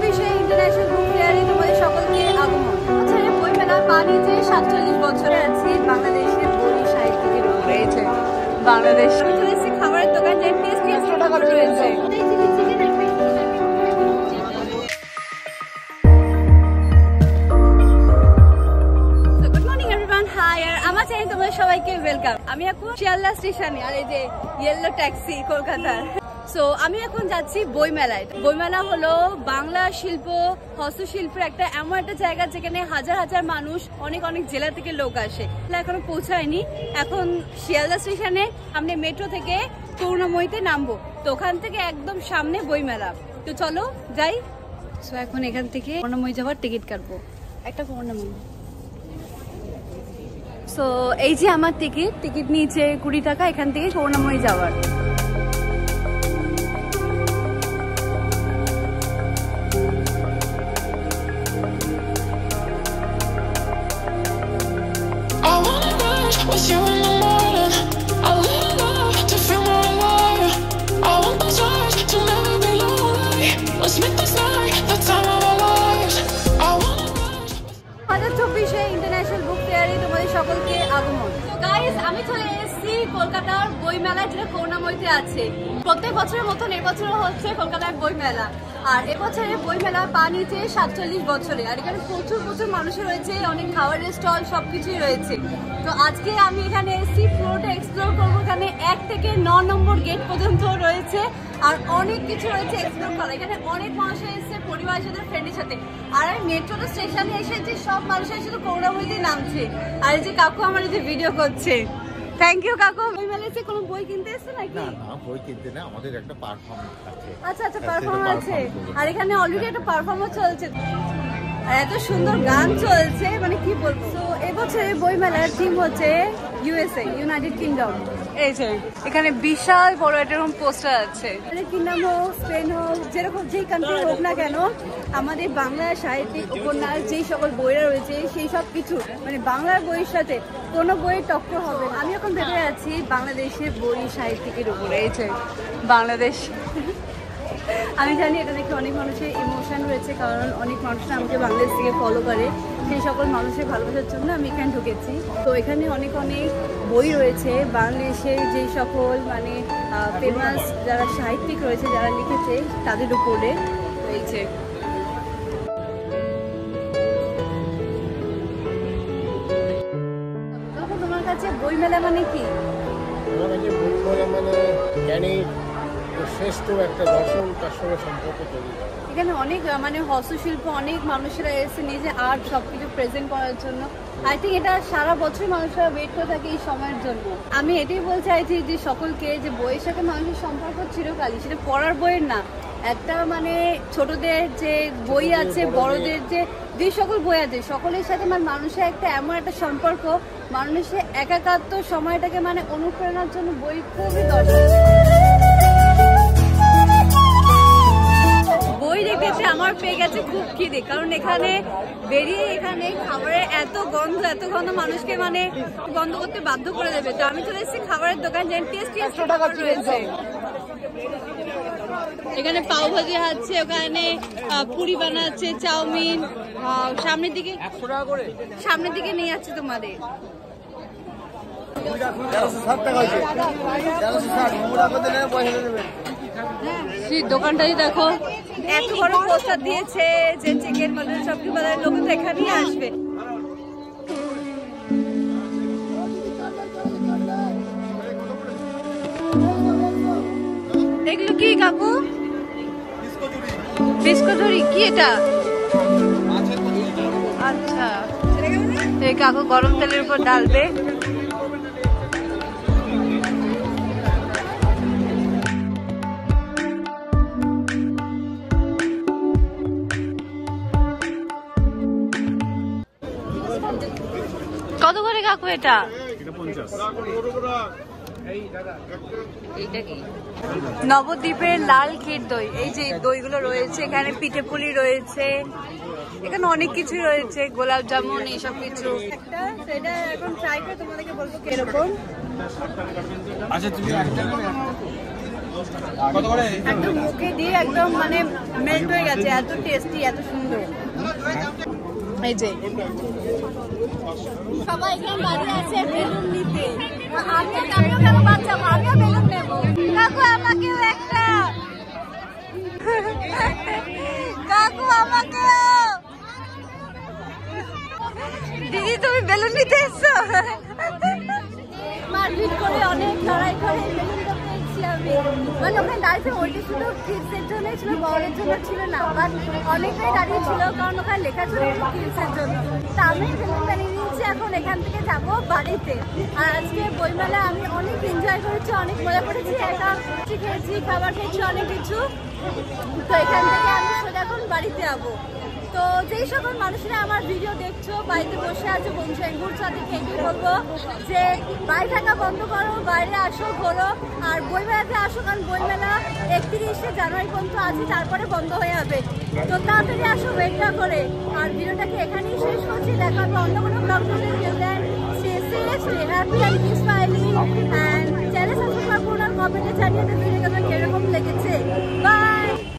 24শে international বুক ফেয়ারে তোমাদের সকলকে আগমন। বছরে বইমেলা পানি যে 47 বছরে আছি বাংলাদেশের বই সাহিত্যিকের রয়েছে বাংলাদেশ। আমি চলে এসেছি খাবারের দোকান, যে টেস্টিয়াস প্রোডাক্ট রয়েছে। আমার চ্যানেলে তোমাদের সবাইকে ওয়েলকাম। আমি এখন শিয়ালদা স্টেশনে, আর এই যে ইয়েলো ট্যাক্সি কলকাতার। সো আমি এখন যাচ্ছি বইমেলায়। বইমেলা হলো বাংলা শিল্প হস্তশিল্পের একটা এমন একটা জায়গা যেখানে হাজার হাজার মানুষ অনেক অনেক জেলা থেকে লোক আসে। এখনো পৌঁছায়নি, এখন শিয়ালদা স্টেশনে সামনে মেট্রো থেকে করুণাময়ীতে নামবো, তো ওখান থেকে একদম সামনে বইমেলা। তো চলো যাই। সো এখন এখান থেকে করুণাময়ী যাওয়ার টিকিট কাটবো, একটা করুণাময়ী। সো এই যে আমার টিকিট নিয়েছে 20 টাকা এখান থেকে করুণাময়ী যাওয়ার। ইন্টারন্যাশনাল বুক ফেয়ারে তোমাদের সকলকে আগমন। তো গাইস, আমি চলে এসেছি কলকাতার বইমেলা, যেটা করুণাময়ীতে আছে। প্রত্যেক বছরের মতন এবছরও হচ্ছে কলকাতার বইমেলা, আর এবছরের বইমেলা পা নিচে 47 বছরে। আর এখানে প্রচুর মানুষের রয়েছে, অনেক খাবারের স্টল, সবকিছুই রয়েছে। তো আজকে আমি এখানে এসেছি পুরোটা এক্সপ্লোর করবো। এখানে 1 থেকে 9 নম্বর গেট পর্যন্ত রয়েছে, আর অনেক কিছু রয়েছে এক্সপ্লোর করা। এখানে অনেক মানুষ এসেছে পরিবারের সাথে, ফ্রেন্ডের সাথে। আর আমি মেট্রো স্টেশনে এসেছি, সব মানুষের সাথে করুণাময়ীতে নামছে। আর এই যে কাকু আমার এই যে ভিডিও করছে, থ্যাংক ইউ কাকু। বইমেলা এসে কোনো বই কিনতে এসছো নাকি? না না, বই কিনতে না, আমাদের একটা পারফরম্যান্স আছে। আচ্ছা, পারফরম্যান্স আছে। আর এখানে অলরেডি একটা পারফরম্যান্স চলছে, আর এত সুন্দর গান চলছে, মানে কি বলবো। তো এবছরে বইমেলার থিম হচ্ছে ইউএসএ, ইউনাইটেড কিংডম। এই যে এখানে বিশাল বড় একটা পোস্টার আছে। কিংডম হোক, স্পেন হোক, যেরকম যেই কান্ট্রি হোক না কেন, আমাদের বাংলা সাহিত্যিক উপন্যাস যেই সকল বইরা রয়েছে সেই সব কিছু মানে বাংলার বইয়ের সাথে কোনো বইয়ের টক্কর হবে না। আমি এখন ভেবে আছি বাংলাদেশের বই সাহিত্যিকের উপরে। এই যে বাংলাদেশ, আমি জানি এটা দেখে অনেক মানুষের ইমোশন রয়েছে, কারণ অনেক মানুষরা আমাকে বাংলাদেশ থেকে ফলো করে। সেই সকল মানুষের ভালোবাসার জন্য আমি এখানে ঢুকেছি। তো এখানে অনেক বই রয়েছে বাংলাদেশের যেই সকল মানে ফেমাস যারা সাহিত্যিক রয়েছে, যারা লিখেছে তাদের উপরে রয়েছে। তোমার কাছে বইমেলা মানে কি? আমার কাছে বইমেলা মানে জ্ঞানী শ্রেষ্ঠ একটা দর্শন, তার সঙ্গে সম্পর্ক তৈরি করা। এখানে অনেক মানে হস্তশিল্প, অনেক মানুষেরা এসে নিজে আর্ট সবকিছু প্রেজেন্ট করার জন্য। আই থিঙ্ক এটা সারা বছর মানুষরা ওয়েট করে থাকে এই সময়ের জন্য। আমি এটাই বলতে চাইছি যে সকলকে, যে বইয়ের সাথে মানুষের সম্পর্ক চিরকালই, সেটা পড়ার বইয়ের না, একটা মানে ছোটদের যে বই আছে, বড়দের যে সকল বই আছে, সকলের সাথে মানে মানুষের একটা এমন একটা সম্পর্ক, মানুষের একাকাত্ম সময়টাকে মানে অনুপ্রেরণার জন্য বই খুবই দরকার। বই রেখেছে, আমার পেয়ে গেছে খুব খিদে, কারণ এখানে বেরিয়ে এখানে খাবারের এত গন্ধ মানুষকে মানে বন্ধ করতে বাধ্য করে দেবে। তো আমি চলে এসেছি খাবারের দোকান, যে টেস্টিয়াস প্রোডাক্ট রয়েছে। এখানে পাও ভাজি আছে, ওখানে পুরি বানাচ্ছে, চাউমিন। সামনের দিকে নিয়ে যাচ্ছে তোমাদের। দোকানটাই দেখো, এত বড় পোস্টার দিয়েছে যে চিকেন, মাটন, সবকিছু বাজারের লোক তো এখানেই আসবে। এগুলো কি কাকু? বিস্কুটরি কি এটা? আচ্ছা, এই কাকু গরম তেলের উপর ডালবে। কত করে কাকু এটা? নবদ্বীপের লাল ক্ষীর দই। এই যে দইগুলো রয়েছে, এখানে পিঠে পুলি রয়েছে, এখানে অনেক কিছু রয়েছে, গোলাপ জামুন, এইসব কিছু। এটা এখন ট্রাই করে তোমাদেরকে বলবো কিরকম। আচ্ছা, তুমি একদম মুখে দিয়ে একদম মানে মেল্ট হয়ে গেছে, এত টেস্টি, এত সুন্দর। এই যে সবাই এখানে দাঁড়িয়ে আছে বেলুন নিতে, আমিও কেন বাচ্চাবো, আমিও বেলুন নেবো। কাকু আমাকেও একটা, কাকু আমাকেও। দিদি তুমি বেলুন নিতে এসছো? মারপিট করে অনেক লড়াই করে বেলুনটা পেয়েছি আমি। মানে ওখানে দাঁড়িয়েছে, ওইটা শুধু কিডসের জন্য ছিল, বড়দের জন্য ছিল না, বাট অনেকটাই দাঁড়িয়ে ছিল কারণ ওখানে লেখা ছিল কিডসের জন্য। তা আমি বেলুনটা নিয়ে নিয়েছি, এখন এখান থেকে যাবো বাড়িতে। আর আজকে বইমেলা আমি অনেক এনজয় করেছি, অনেক মজা করেছি, একা খেয়েছি, খাবার খেয়েছি, অনেক কিছু। তো এখান থেকে আমি সোজা এখন বাড়িতে যাবো। তো যেই সকল মানুষরা আমার ভিডিও দেখছো, বাড়িতে বসে আছো, ঘুরছো, তাদেরকে এটাই বলবো যে বাইরে থাকা বন্ধ করো, বাইরে আসো, ঘোরো, আর বইমেলাতে আসো, কারণ বইমেলা 31শে জানুয়ারি পর্যন্ত আছে, তারপরে বন্ধ হয়ে যাবে। তো তাড়াতাড়ি আসো, ওয়েট না করে। আর ভিডিওটাকে এখানেই শেষ করছি, দেখা হবে অন্য কোনো blog video. Stay happy and keep smiling, and channel subscribe করুন আর কমেন্টে জানিয়ে দেবেন ভিডিওটা কিরকম লেগেছে। বাই।